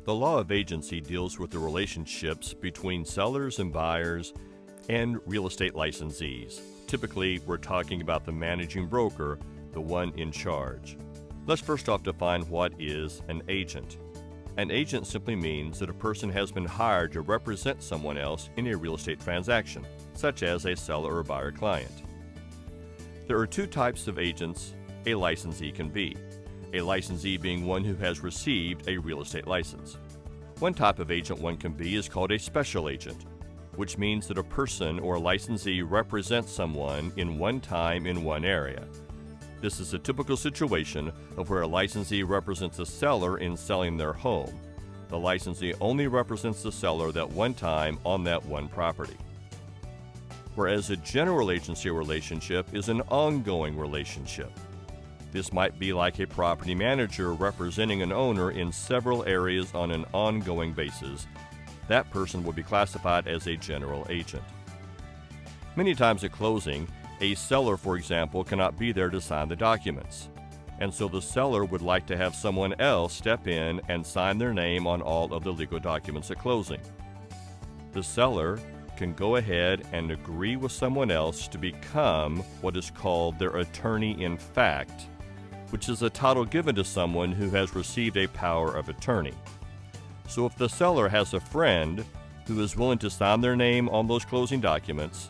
The law of agency deals with the relationships between sellers and buyers and real estate licensees. Typically, we're talking about the managing broker, the one in charge. Let's first off define what is an agent. An agent simply means that a person has been hired to represent someone else in a real estate transaction, such as a seller or buyer client. There are two types of agents a licensee can be. A licensee being one who has received a real estate license. One type of agent one can be is called a special agent, which means that a person or licensee represents someone in one time in one area. This is a typical situation of where a licensee represents a seller in selling their home. The licensee only represents the seller that one time on that one property. Whereas a general agency relationship is an ongoing relationship. This might be like a property manager representing an owner in several areas on an ongoing basis. That person will be classified as a general agent. Many times at closing, a seller, for example, cannot be there to sign the documents, and so the seller would like to have someone else step in and sign their name on all of the legal documents at closing. The seller can go ahead and agree with someone else to become what is called their attorney in fact, which is a title given to someone who has received a power of attorney. So if the seller has a friend who is willing to sign their name on those closing documents,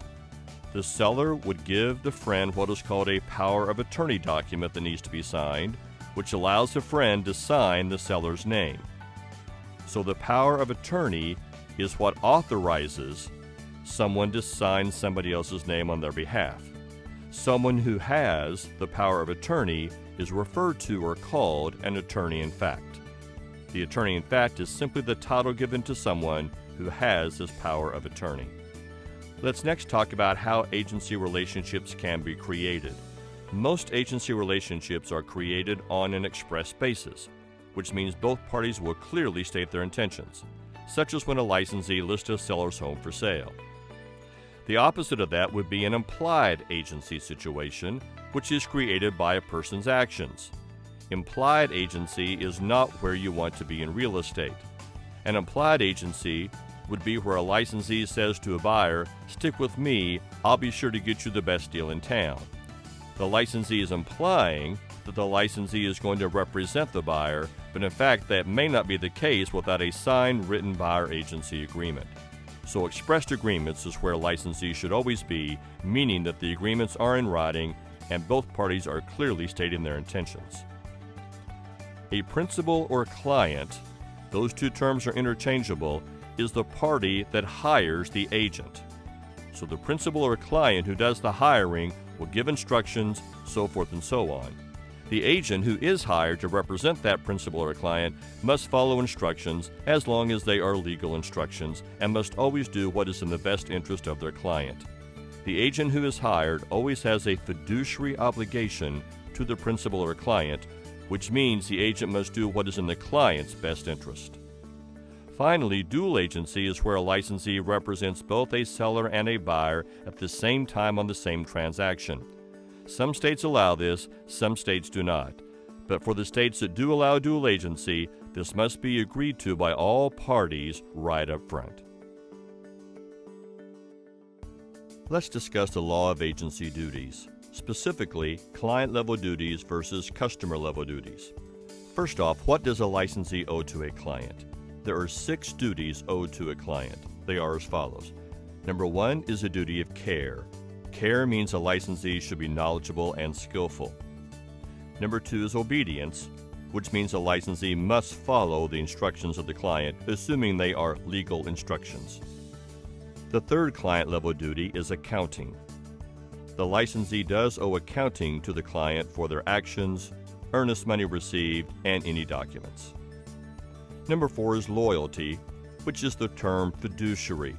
the seller would give the friend what is called a power of attorney document that needs to be signed, which allows the friend to sign the seller's name. So the power of attorney is what authorizes someone to sign somebody else's name on their behalf. Someone who has the power of attorney is referred to or called an attorney in fact. The attorney in fact is simply the title given to someone who has this power of attorney. Let's next talk about how agency relationships can be created. Most agency relationships are created on an express basis, which means both parties will clearly state their intentions, such as when a licensee lists a seller's home for sale. The opposite of that would be an implied agency situation, which is created by a person's actions. Implied agency is not where you want to be in real estate. An implied agency would be where a licensee says to a buyer, "Stick with me, I'll be sure to get you the best deal in town." The licensee is implying that the licensee is going to represent the buyer, but in fact that may not be the case without a signed written buyer agency agreement. So expressed agreements is where licensees should always be, meaning that the agreements are in writing and both parties are clearly stating their intentions. A principal or client, those two terms are interchangeable, is the party that hires the agent. So the principal or client who does the hiring will give instructions, so forth and so on. The agent who is hired to represent that principal or client must follow instructions as long as they are legal instructions and must always do what is in the best interest of their client. The agent who is hired always has a fiduciary obligation to the principal or client, which means the agent must do what is in the client's best interest. Finally, dual agency is where a licensee represents both a seller and a buyer at the same time on the same transaction. Some states allow this, some states do not. But for the states that do allow dual agency, this must be agreed to by all parties right up front. Let's discuss the law of agency duties, specifically client-level duties versus customer-level duties. First off, what does a licensee owe to a client? There are 6 duties owed to a client. They are as follows. Number 1 is a duty of care. Care means a licensee should be knowledgeable and skillful. Number 2 is obedience, which means a licensee must follow the instructions of the client, assuming they are legal instructions. The third client-level duty is accounting. The licensee does owe accounting to the client for their actions, earnest money received, and any documents. Number 4 is loyalty, which is the term fiduciary.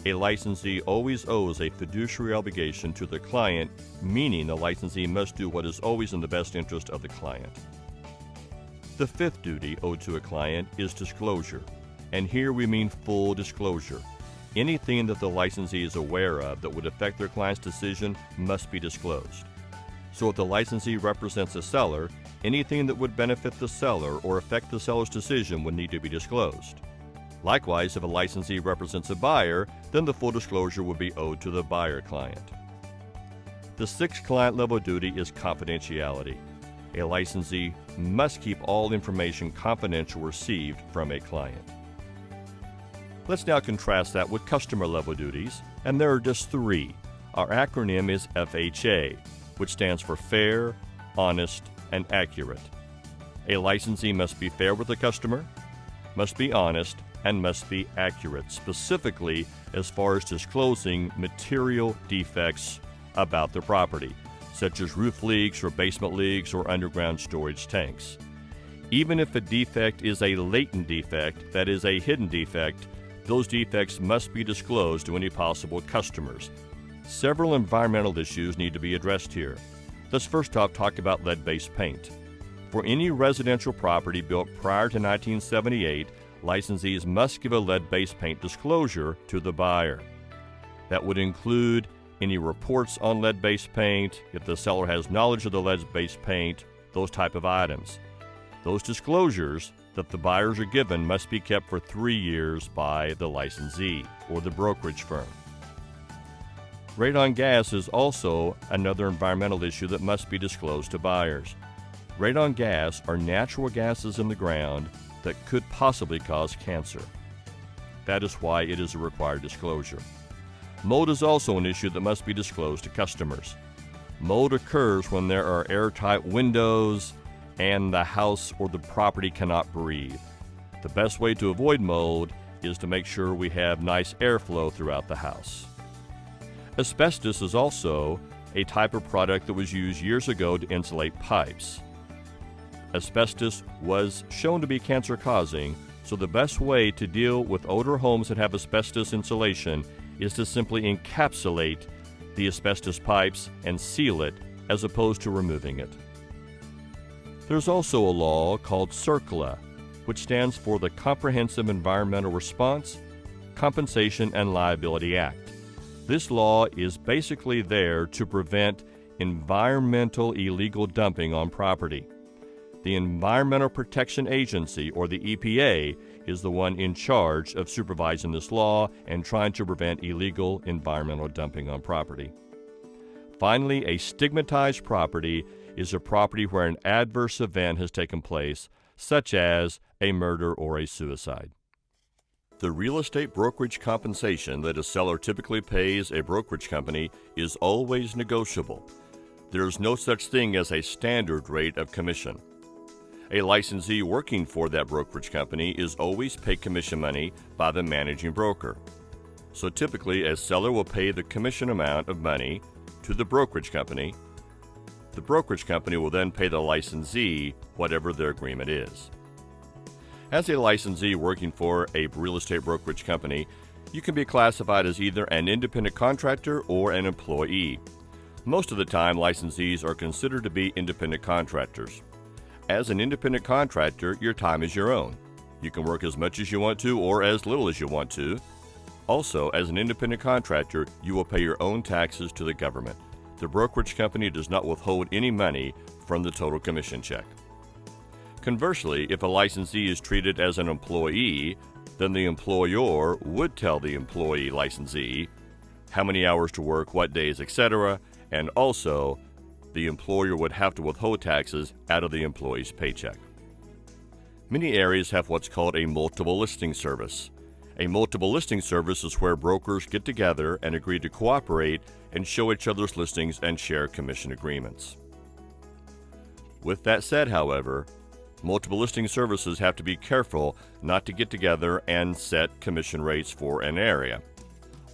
A licensee always owes a fiduciary obligation to the client, meaning the licensee must do what is always in the best interest of the client. The fifth duty owed to a client is disclosure, and here we mean full disclosure. Anything that the licensee is aware of that would affect their client's decision must be disclosed. So if the licensee represents a seller, anything that would benefit the seller or affect the seller's decision would need to be disclosed. Likewise, if a licensee represents a buyer, then the full disclosure would be owed to the buyer client. The sixth client level duty is confidentiality. A licensee must keep all information confidential received from a client. Let's now contrast that with customer level duties, and there are just three. Our acronym is FHA, which stands for fair, honest, and accurate. A licensee must be fair with the customer, must be honest, and must be accurate, specifically as far as disclosing material defects about their property, such as roof leaks or basement leaks or underground storage tanks. Even if a defect is a latent defect, that is a hidden defect, those defects must be disclosed to any possible customers. Several environmental issues need to be addressed here. Let's first off talk about lead-based paint. For any residential property built prior to 1978, licensees must give a lead-based paint disclosure to the buyer. That would include any reports on lead-based paint, if the seller has knowledge of the lead-based paint, those type of items. Those disclosures that the buyers are given must be kept for 3 years by the licensee or the brokerage firm. Radon gas is also another environmental issue that must be disclosed to buyers. Radon gas are natural gases in the ground that could possibly cause cancer. That is why it is a required disclosure. Mold is also an issue that must be disclosed to customers. Mold occurs when there are airtight windows and the house or the property cannot breathe. The best way to avoid mold is to make sure we have nice airflow throughout the house. Asbestos is also a type of product that was used years ago to insulate pipes. Asbestos was shown to be cancer-causing, so the best way to deal with older homes that have asbestos insulation is to simply encapsulate the asbestos pipes and seal it as opposed to removing it. There's also a law called CERCLA, which stands for the Comprehensive Environmental Response, Compensation, and Liability Act. This law is basically there to prevent environmental illegal dumping on property. The Environmental Protection Agency, or the EPA, is the one in charge of supervising this law and trying to prevent illegal environmental dumping on property. Finally, a stigmatized property is a property where an adverse event has taken place, such as a murder or a suicide. The real estate brokerage compensation that a seller typically pays a brokerage company is always negotiable. There is no such thing as a standard rate of commission. A licensee working for that brokerage company is always paid commission money by the managing broker. So typically, a seller will pay the commission amount of money to the brokerage company. The brokerage company will then pay the licensee whatever their agreement is. As a licensee working for a real estate brokerage company, you can be classified as either an independent contractor or an employee. Most of the time, licensees are considered to be independent contractors. As an independent contractor, your time is your own. You can work as much as you want to or as little as you want to. Also, as an independent contractor, you will pay your own taxes to the government. The brokerage company does not withhold any money from the total commission check. Conversely, if a licensee is treated as an employee, then the employer would tell the employee licensee how many hours to work, what days, etc., and also the employer would have to withhold taxes out of the employee's paycheck. Many areas have what's called a multiple listing service. A multiple listing service is where brokers get together and agree to cooperate and show each other's listings and share commission agreements. With that said, however, multiple listing services have to be careful not to get together and set commission rates for an area.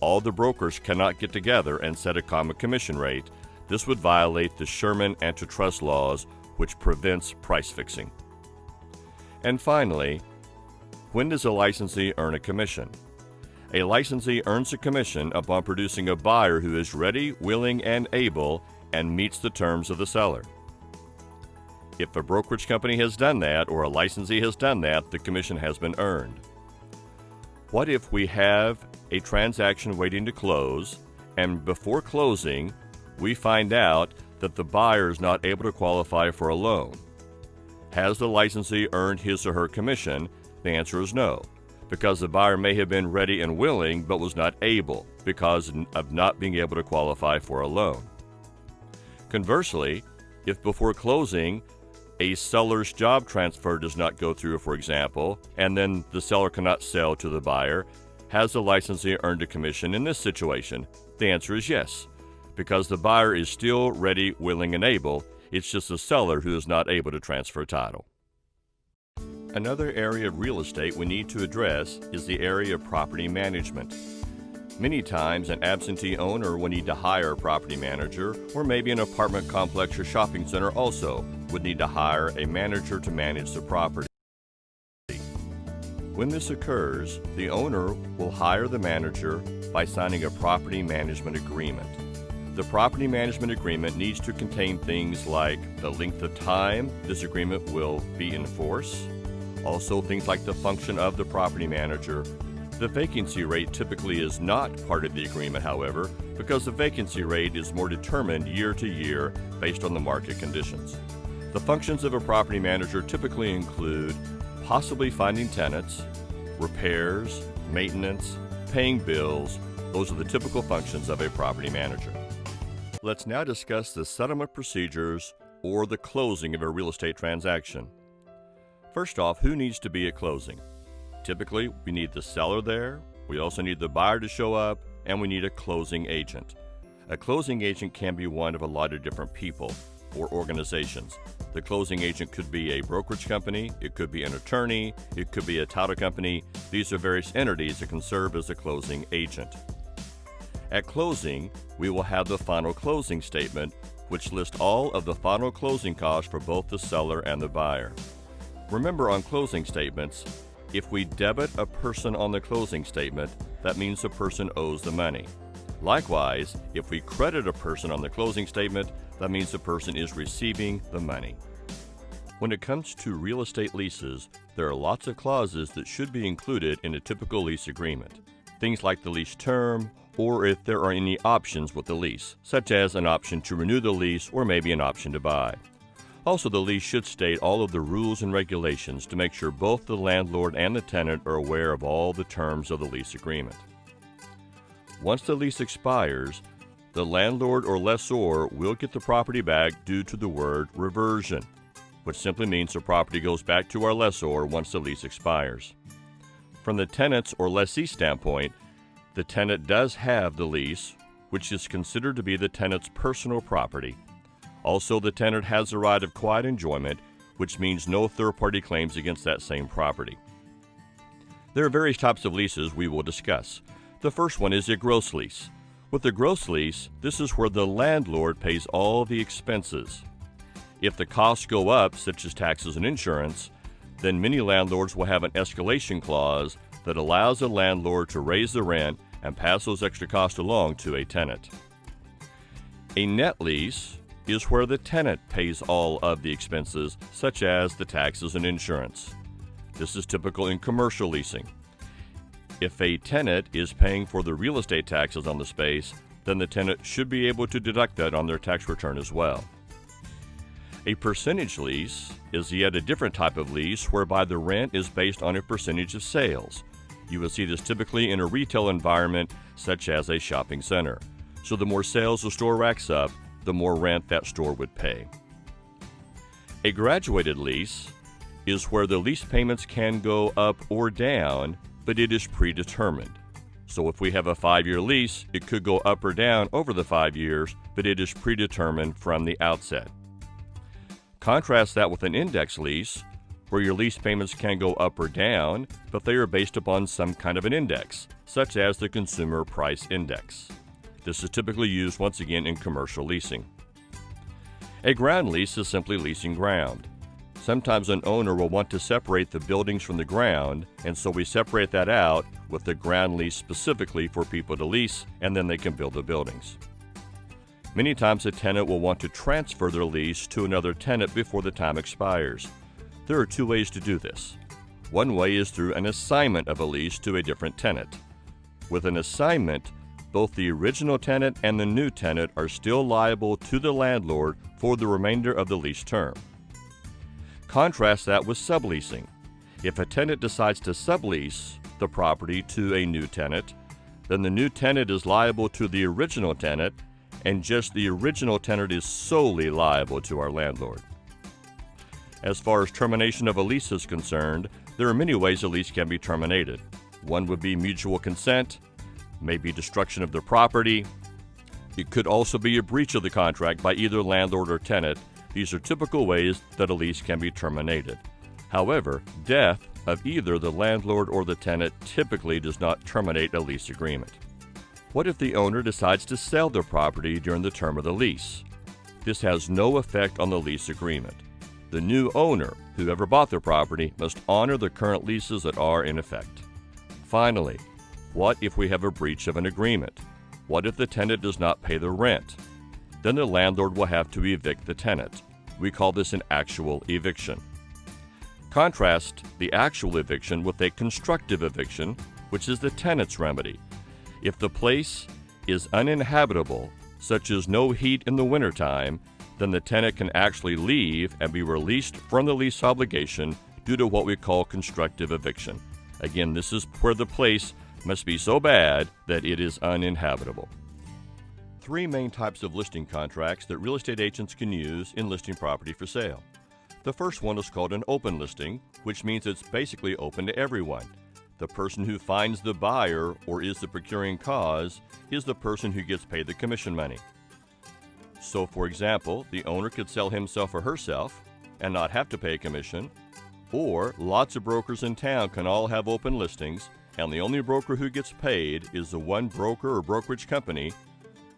All the brokers cannot get together and set a common commission rate. This would violate the Sherman antitrust laws, which prevents price fixing. And finally, when does a licensee earn a commission? A licensee earns a commission upon producing a buyer who is ready, willing, and able and meets the terms of the seller. If a brokerage company has done that or a licensee has done that, the commission has been earned. What if we have a transaction waiting to close, and before closing, we find out that the buyer is not able to qualify for a loan. Has the licensee earned his or her commission? The answer is no, because the buyer may have been ready and willing but was not able because of not being able to qualify for a loan. Conversely, if before closing, a seller's job transfer does not go through, for example, and then the seller cannot sell to the buyer, has the licensee earned a commission in this situation? The answer is yes, because the buyer is still ready, willing, and able. It's just the seller who is not able to transfer title. Another area of real estate we need to address is the area of property management. Many times, an absentee owner will need to hire a property manager, or maybe an apartment complex or shopping center also would need to hire a manager to manage the property. When this occurs, the owner will hire the manager by signing a property management agreement. The property management agreement needs to contain things like the length of time this agreement will be in force, also things like the function of the property manager. The vacancy rate typically is not part of the agreement, however, because the vacancy rate is more determined year to year based on the market conditions. The functions of a property manager typically include possibly finding tenants, repairs, maintenance, paying bills. Those are the typical functions of a property manager. Let's now discuss the settlement procedures or the closing of a real estate transaction. First off, who needs to be at closing? Typically, we need the seller there, we also need the buyer to show up, and we need a closing agent. A closing agent can be one of a lot of different people or organizations. The closing agent could be a brokerage company, it could be an attorney, it could be a title company. These are various entities that can serve as a closing agent. At closing, we will have the final closing statement, which lists all of the final closing costs for both the seller and the buyer. Remember, on closing statements, if we debit a person on the closing statement, that means the person owes the money. Likewise, if we credit a person on the closing statement, that means the person is receiving the money. When it comes to real estate leases, there are lots of clauses that should be included in a typical lease agreement. Things like the lease term, or if there are any options with the lease, such as an option to renew the lease or maybe an option to buy. Also, the lease should state all of the rules and regulations to make sure both the landlord and the tenant are aware of all the terms of the lease agreement. Once the lease expires, the landlord or lessor will get the property back due to the word reversion, which simply means the property goes back to our lessor once the lease expires. From the tenant's or lessee standpoint, the tenant does have the lease, which is considered to be the tenant's personal property. Also, the tenant has the right of quiet enjoyment, which means no third-party claims against that same property. There are various types of leases we will discuss. The first one is a gross lease. With a gross lease, this is where the landlord pays all the expenses. If the costs go up, such as taxes and insurance, then many landlords will have an escalation clause that allows the landlord to raise the rent and pass those extra costs along to a tenant. A net lease is where the tenant pays all of the expenses, such as the taxes and insurance. This is typical in commercial leasing. If a tenant is paying for the real estate taxes on the space, then the tenant should be able to deduct that on their tax return as well. A percentage lease is yet a different type of lease whereby the rent is based on a percentage of sales. You will see this typically in a retail environment such as a shopping center. So the more sales the store racks up, the more rent that store would pay. A graduated lease is where the lease payments can go up or down, but it is predetermined. So if we have a 5-year lease, it could go up or down over the 5 years, but it is predetermined from the outset. Contrast that with an index lease, where your lease payments can go up or down, but they are based upon some kind of an index, such as the Consumer Price Index. This is typically used once again in commercial leasing. A ground lease is simply leasing ground. Sometimes an owner will want to separate the buildings from the ground, and so we separate that out with the ground lease specifically for people to lease, and then they can build the buildings. Many times a tenant will want to transfer their lease to another tenant before the time expires. There are 2 ways to do this. One way is through an assignment of a lease to a different tenant. With an assignment, both the original tenant and the new tenant are still liable to the landlord for the remainder of the lease term. Contrast that with subleasing. If a tenant decides to sublease the property to a new tenant, then the new tenant is liable to the original tenant, and just the original tenant is solely liable to our landlord. As far as termination of a lease is concerned, there are many ways a lease can be terminated. One would be mutual consent, maybe destruction of the property. It could also be a breach of the contract by either landlord or tenant. These are typical ways that a lease can be terminated. However, death of either the landlord or the tenant typically does not terminate a lease agreement. What if the owner decides to sell the property during the term of the lease? This has no effect on the lease agreement. The new owner, whoever bought the property, must honor the current leases that are in effect. Finally, what if we have a breach of an agreement? What if the tenant does not pay the rent? Then the landlord will have to evict the tenant. We call this an actual eviction. Contrast the actual eviction with a constructive eviction, which is the tenant's remedy. If the place is uninhabitable, such as no heat in the wintertime, then the tenant can actually leave and be released from the lease obligation due to what we call constructive eviction. Again, this is where the place must be so bad that it is uninhabitable. Three main types of listing contracts that real estate agents can use in listing property for sale. The first one is called an open listing, which means it's basically open to everyone. The person who finds the buyer or is the procuring cause is the person who gets paid the commission money. So, for example, the owner could sell himself or herself and not have to pay a commission, or lots of brokers in town can all have open listings, and the only broker who gets paid is the one broker or brokerage company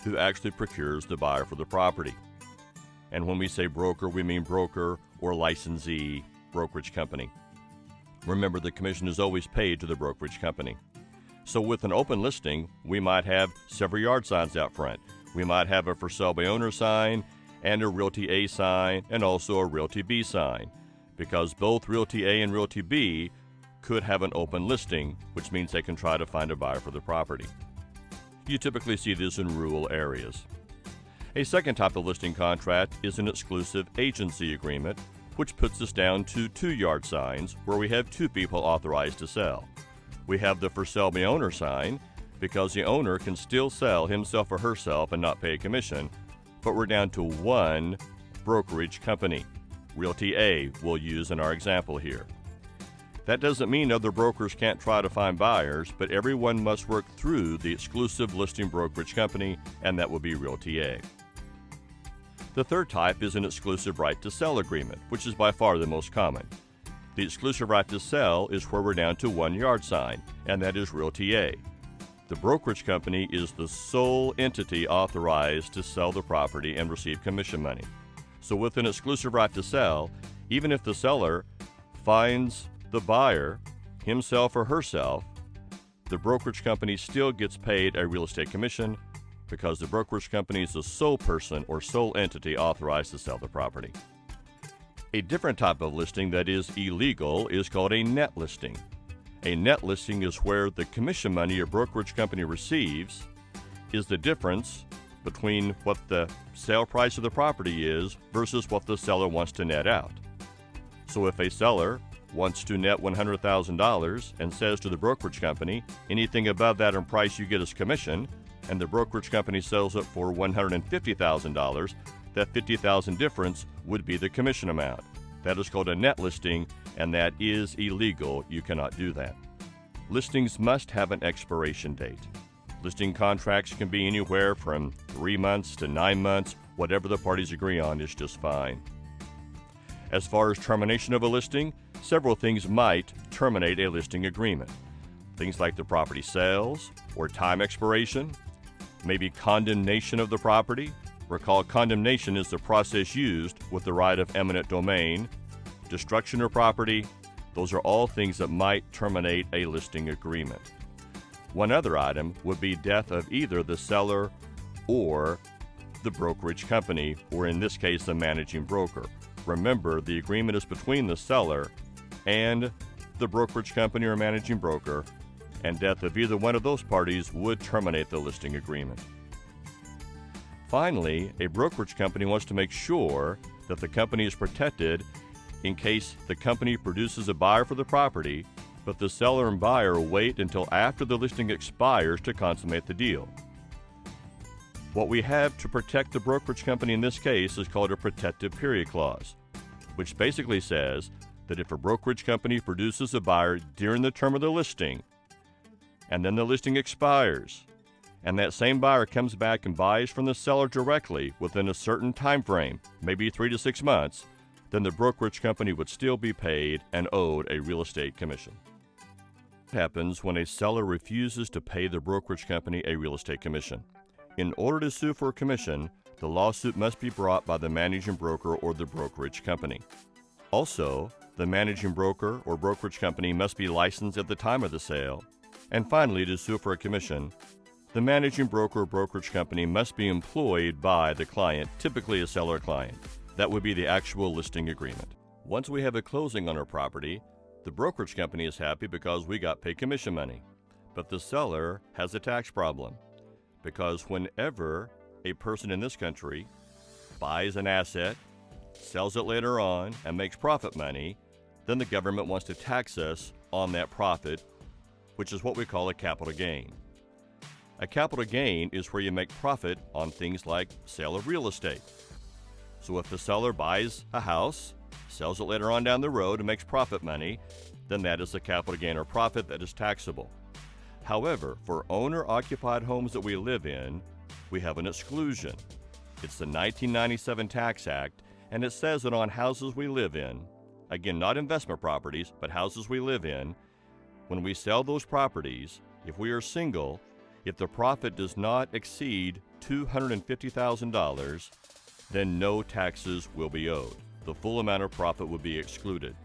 who actually procures the buyer for the property. And when we say broker, we mean broker or licensee brokerage company. Remember, the commission is always paid to the brokerage company. So with an open listing, we might have several yard signs out front. We might have a for sale by owner sign and a Realty A sign and also a Realty B sign, because both Realty A and Realty B could have an open listing, which means they can try to find a buyer for the property. You typically see this in rural areas. A second type of listing contract is an exclusive agency agreement, which puts us down to 2 yard signs where we have 2 people authorized to sell. We have the for sale by owner sign because the owner can still sell himself or herself and not pay a commission, but we're down to 1 brokerage company. Realty A we'll use in our example here. That doesn't mean other brokers can't try to find buyers, but everyone must work through the exclusive listing brokerage company, and that will be Realty A. The third type is an exclusive right to sell agreement, which is by far the most common. The exclusive right to sell is where we're down to 1 yard sign, and that is Realty A. The brokerage company is the sole entity authorized to sell the property and receive commission money. So with an exclusive right to sell, even if the seller finds the buyer, himself or herself, the brokerage company still gets paid a real estate commission because the brokerage company is the sole person or sole entity authorized to sell the property. A different type of listing that is illegal is called a net listing. A net listing is where the commission money a brokerage company receives is the difference between what the sale price of the property is versus what the seller wants to net out. So if a seller wants to net $100,000 and says to the brokerage company, anything above that in price you get as commission, and the brokerage company sells it for $150,000, that $50,000 difference would be the commission amount. That is called a net listing, and that is illegal. You cannot do that. Listings must have an expiration date. Listing contracts can be anywhere from 3 months to 9 months. Whatever the parties agree on is just fine. As far as termination of a listing, several things might terminate a listing agreement. Things like the property sales or time expiration, maybe condemnation of the property. Recall, condemnation is the process used with the right of eminent domain. Destruction of property, those are all things that might terminate a listing agreement. One other item would be death of either the seller or the brokerage company, or in this case, the managing broker. Remember, the agreement is between the seller and the brokerage company or managing broker, and death of either one of those parties would terminate the listing agreement. Finally, a brokerage company wants to make sure that the company is protected in case the company produces a buyer for the property, but the seller and buyer wait until after the listing expires to consummate the deal. What we have to protect the brokerage company in this case is called a protective period clause, which basically says that if a brokerage company produces a buyer during the term of the listing, and then the listing expires, and that same buyer comes back and buys from the seller directly within a certain time frame, maybe 3 to 6 months, then the brokerage company would still be paid and owed a real estate commission. What happens when a seller refuses to pay the brokerage company a real estate commission? In order to sue for a commission, the lawsuit must be brought by the managing broker or the brokerage company. Also, the managing broker or brokerage company must be licensed at the time of the sale. And finally, to sue for a commission, the managing broker or brokerage company must be employed by the client, typically a seller client. That would be the actual listing agreement. Once we have a closing on our property, the brokerage company is happy because we got paid commission money. But the seller has a tax problem, because whenever a person in this country buys an asset, sells it later on, and makes profit money, then the government wants to tax us on that profit, which is what we call a capital gain. A capital gain is where you make profit on things like sale of real estate. So if the seller buys a house, sells it later on down the road, and makes profit money, then that is a capital gain or profit that is taxable. However, for owner-occupied homes that we live in, we have an exclusion. It's the 1997 Tax Act, and it says that on houses we live in, again, not investment properties, but houses we live in, when we sell those properties, if we are single, if the profit does not exceed $250,000, then no taxes will be owed. The full amount of profit would be excluded.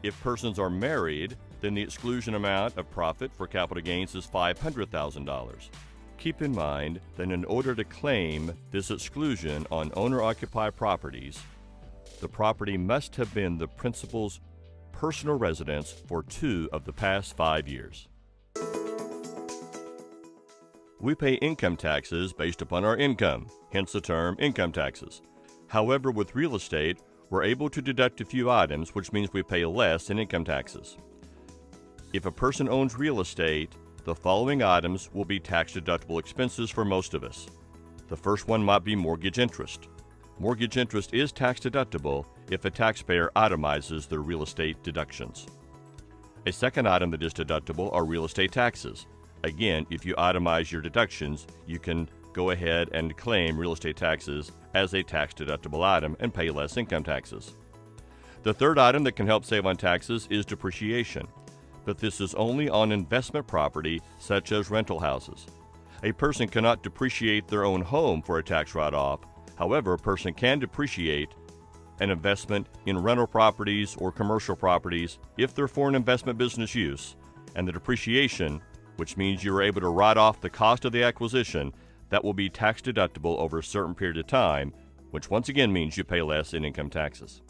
If persons are married, then the exclusion amount of profit for capital gains is $500,000. Keep in mind that in order to claim this exclusion on owner-occupied properties, the property must have been the principal's personal residence for 2 of the past 5 years. We pay income taxes based upon our income, hence the term income taxes. However, with real estate, we're able to deduct a few items, which means we pay less in income taxes. If a person owns real estate, the following items will be tax-deductible expenses for most of us. The first one might be mortgage interest. Mortgage interest is tax-deductible if a taxpayer itemizes their real estate deductions. A second item that is deductible are real estate taxes. Again, if you itemize your deductions, you can go ahead and claim real estate taxes as a tax-deductible item and pay less income taxes. The third item that can help save on taxes is depreciation, but this is only on investment property such as rental houses. A person cannot depreciate their own home for a tax write-off. However, a person can depreciate an investment in rental properties or commercial properties if they're for an investment business use, and the depreciation, which means you're able to write off the cost of the acquisition, that will be tax deductible over a certain period of time, which once again means you pay less in income taxes.